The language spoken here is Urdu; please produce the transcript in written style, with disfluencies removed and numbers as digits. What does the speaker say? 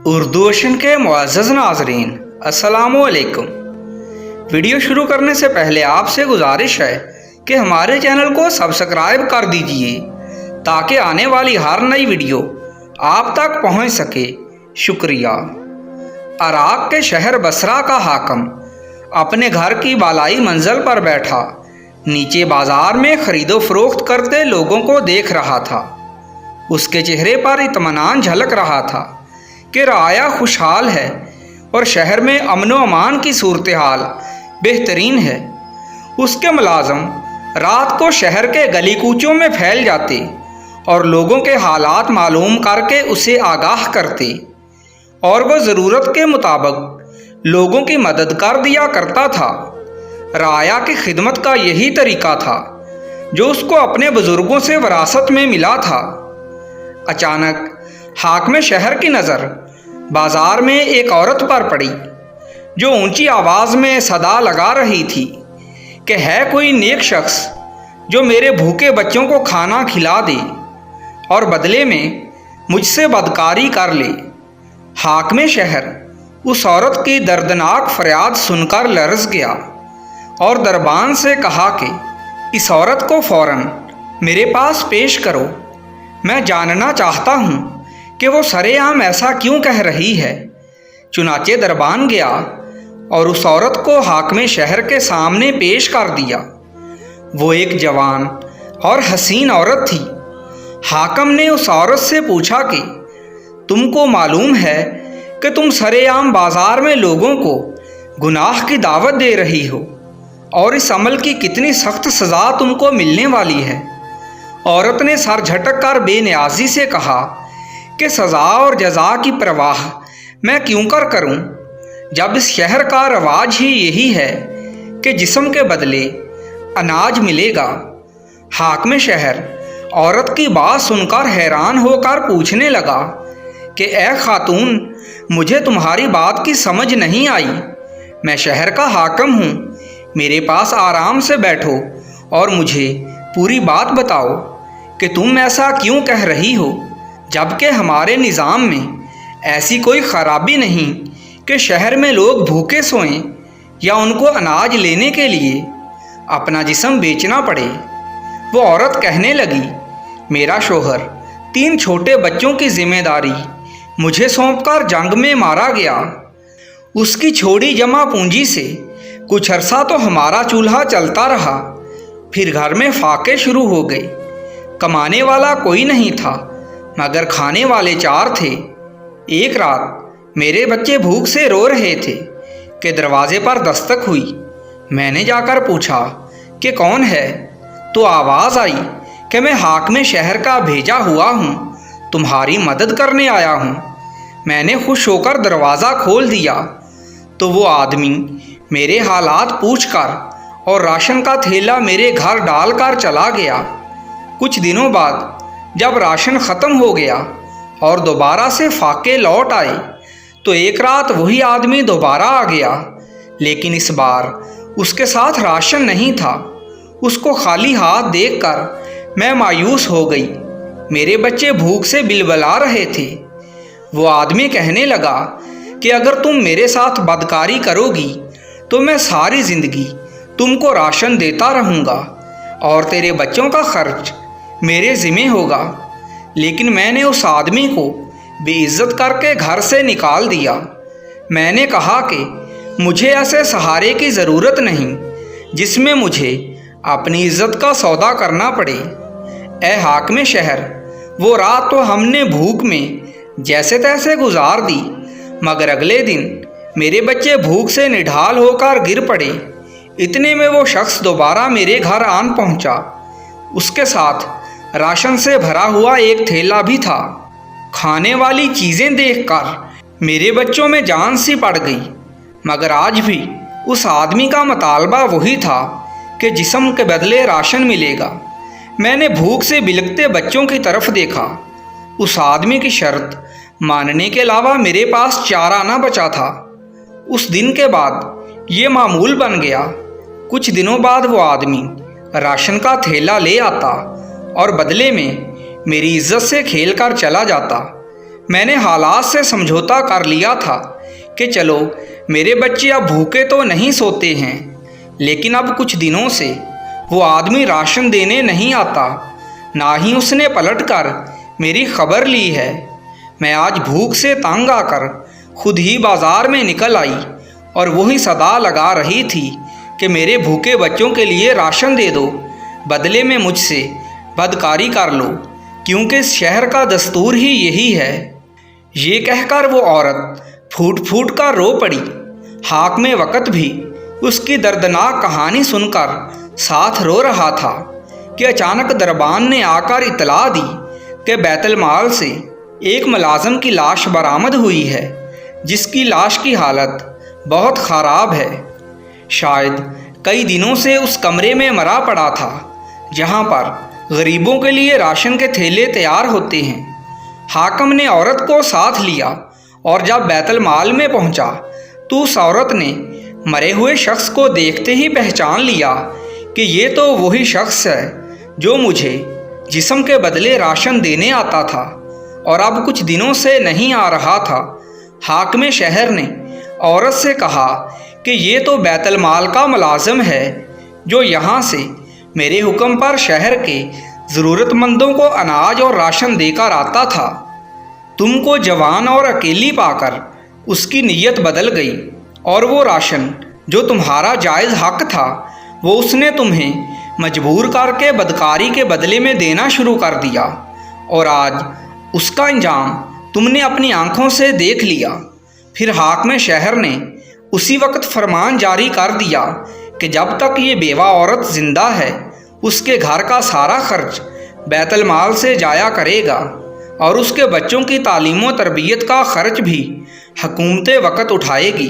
اردو اوشن کے معزز ناظرین السلام علیکم۔ ویڈیو شروع کرنے سے پہلے آپ سے گزارش ہے کہ ہمارے چینل کو سبسکرائب کر دیجئے تاکہ آنے والی ہر نئی ویڈیو آپ تک پہنچ سکے۔ شکریہ۔ عراق کے شہر بصرہ کا حاکم اپنے گھر کی بالائی منزل پر بیٹھا نیچے بازار میں خرید و فروخت کرتے لوگوں کو دیکھ رہا تھا۔ اس کے چہرے پر اطمینان جھلک رہا تھا کہ رعایا خوشحال ہے اور شہر میں امن و امان کی صورتحال بہترین ہے۔ اس کے ملازم رات کو شہر کے گلی کوچوں میں پھیل جاتے اور لوگوں کے حالات معلوم کر کے اسے آگاہ کرتے، اور وہ ضرورت کے مطابق لوگوں کی مدد کر دیا کرتا تھا۔ رعایا کی خدمت کا یہی طریقہ تھا جو اس کو اپنے بزرگوں سے وراثت میں ملا تھا۔ اچانک حاکم شہر کی نظر بازار میں ایک عورت پر پڑی جو اونچی آواز میں صدا لگا رہی تھی کہ ہے کوئی نیک شخص جو میرے بھوکے بچوں کو کھانا کھلا دے اور بدلے میں مجھ سے بدکاری کر لے۔ حاکم شہر اس عورت کی دردناک فریاد سن کر لرز گیا اور دربان سے کہا کہ اس عورت کو فوراً میرے پاس پیش کرو، میں جاننا چاہتا ہوں کہ وہ سرے عام ایسا کیوں کہہ رہی ہے۔ چنانچہ دربان گیا اور اس عورت کو حاکم شہر کے سامنے پیش کر دیا۔ وہ ایک جوان اور حسین عورت تھی۔ حاکم نے اس عورت سے پوچھا کہ تم کو معلوم ہے کہ تم سرے عام بازار میں لوگوں کو گناہ کی دعوت دے رہی ہو اور اس عمل کی کتنی سخت سزا تم کو ملنے والی ہے۔ عورت نے سر جھٹک کر بے نیازی سے کہا کہ سزا اور جزا کی پرواہ میں کیوں کروں جب اس شہر کا رواج ہی یہی ہے کہ جسم کے بدلے اناج ملے گا۔ حاکم شہر عورت کی بات سن کر حیران ہو کر پوچھنے لگا کہ اے خاتون، مجھے تمہاری بات کی سمجھ نہیں آئی۔ میں شہر کا حاکم ہوں، میرے پاس آرام سے بیٹھو اور مجھے پوری بات بتاؤ کہ تم ایسا کیوں کہہ رہی ہو، جبکہ ہمارے نظام میں ایسی کوئی خرابی نہیں کہ شہر میں لوگ بھوکے سوئیں یا ان کو اناج لینے کے لیے اپنا جسم بیچنا پڑے۔ وہ عورت کہنے لگی، میرا شوہر 3 چھوٹے بچوں کی ذمہ داری مجھے سونپ کر جنگ میں مارا گیا۔ اس کی چھوڑی جمع پونجی سے کچھ عرصہ تو ہمارا چولہا چلتا رہا، پھر گھر میں فاقے شروع ہو گئے۔ کمانے والا کوئی نہیں تھا مگر کھانے والے 4 تھے۔ ایک رات میرے بچے بھوک سے رو رہے تھے کہ دروازے پر دستک ہوئی۔ میں نے جا کر پوچھا کہ کون ہے، تو آواز آئی کہ میں حاکم شہر کا بھیجا ہوا ہوں، تمہاری مدد کرنے آیا ہوں۔ میں نے خوش ہو کر دروازہ کھول دیا تو وہ آدمی میرے حالات پوچھ کر اور راشن کا تھیلا میرے گھر ڈال کر چلا گیا۔ کچھ دنوں بعد جب راشن ختم ہو گیا اور دوبارہ سے فاقے لوٹ آئے تو ایک رات وہی آدمی دوبارہ آ گیا، لیکن اس بار اس کے ساتھ راشن نہیں تھا۔ اس کو خالی ہاتھ دیکھ کر میں مایوس ہو گئی۔ میرے بچے بھوک سے بلبلا رہے تھے۔ وہ آدمی کہنے لگا کہ اگر تم میرے ساتھ بدکاری کرو گی تو میں ساری زندگی تم کو راشن دیتا رہوں گا اور تیرے بچوں کا خرچ میرے ذمہ ہوگا۔ لیکن میں نے اس آدمی کو بے عزت کر کے گھر سے نکال دیا۔ میں نے کہا کہ مجھے ایسے سہارے کی ضرورت نہیں جس میں مجھے اپنی عزت کا سودا کرنا پڑے۔ اے حاکم شہر، وہ رات تو ہم نے بھوک میں جیسے تیسے گزار دی، مگر اگلے دن میرے بچے بھوک سے نڈھال ہو کر گر پڑے۔ اتنے میں وہ شخص دوبارہ میرے گھر آن پہنچا۔ اس کے ساتھ راشن سے بھرا ہوا ایک تھیلا بھی تھا۔ کھانے والی چیزیں دیکھ کر میرے بچوں میں جان سی پڑ گئی، مگر آج بھی اس آدمی کا مطالبہ وہی تھا کہ جسم کے بدلے راشن ملے گا۔ میں نے بھوک سے بلکتے بچوں کی طرف دیکھا۔ اس آدمی کی شرط ماننے کے علاوہ میرے پاس چارہ نہ بچا تھا۔ اس دن کے بعد یہ معمول بن گیا۔ کچھ دنوں بعد وہ آدمی راشن کا تھیلا لے آتا اور بدلے میں میری عزت سے کھیل کر چلا جاتا۔ میں نے حالات سے سمجھوتا کر لیا تھا کہ چلو میرے بچے اب بھوکے تو نہیں سوتے ہیں، لیکن اب کچھ دنوں سے وہ آدمی راشن دینے نہیں آتا، نہ ہی اس نے پلٹ کر میری خبر لی ہے۔ میں آج بھوک سے تنگ آ کر خود ہی بازار میں نکل آئی اور وہی صدا لگا رہی تھی کہ میرے بھوکے بچوں کے لیے راشن دے دو، بدلے میں مجھ سے بدکاری کر لو، کیونکہ اس شہر کا دستور ہی یہی ہے۔ یہ کہہ کر وہ عورت پھوٹ پھوٹ کر رو پڑی۔ حاکم وقت بھی اس کی دردناک کہانی سن کر ساتھ رو رہا تھا کہ اچانک دربان نے آ کر اطلاع دی کہ بیت المال سے ایک ملازم کی لاش برآمد ہوئی ہے، جس کی لاش کی حالت بہت خراب ہے، شاید کئی دنوں سے اس کمرے میں مرا پڑا تھا جہاں پر غریبوں کے لیے راشن کے تھیلے تیار ہوتے ہیں۔ حاکم نے عورت کو ساتھ لیا اور جب بیت المال میں پہنچا تو اس عورت نے مرے ہوئے شخص کو دیکھتے ہی پہچان لیا کہ یہ تو وہی شخص ہے جو مجھے جسم کے بدلے راشن دینے آتا تھا اور اب کچھ دنوں سے نہیں آ رہا تھا۔ حاکم شہر نے عورت سے کہا کہ یہ تو بیت المال کا ملازم ہے جو یہاں سے میرے حکم پر شہر کے ضرورت مندوں کو اناج اور راشن دے کر آتا تھا۔ تم کو جوان اور اکیلی پا کر اس کی نیت بدل گئی اور وہ راشن جو تمہارا جائز حق تھا وہ اس نے تمہیں مجبور کر کے بدکاری کے بدلے میں دینا شروع کر دیا، اور آج اس کا انجام تم نے اپنی آنکھوں سے دیکھ لیا۔ پھر حاکم شہر نے اسی وقت فرمان جاری کر دیا کہ جب تک یہ بیوہ عورت زندہ ہے اس کے گھر کا سارا خرچ بیت المال سے جایا کرے گا، اور اس کے بچوں کی تعلیم و تربیت کا خرچ بھی حکومت وقت اٹھائے گی۔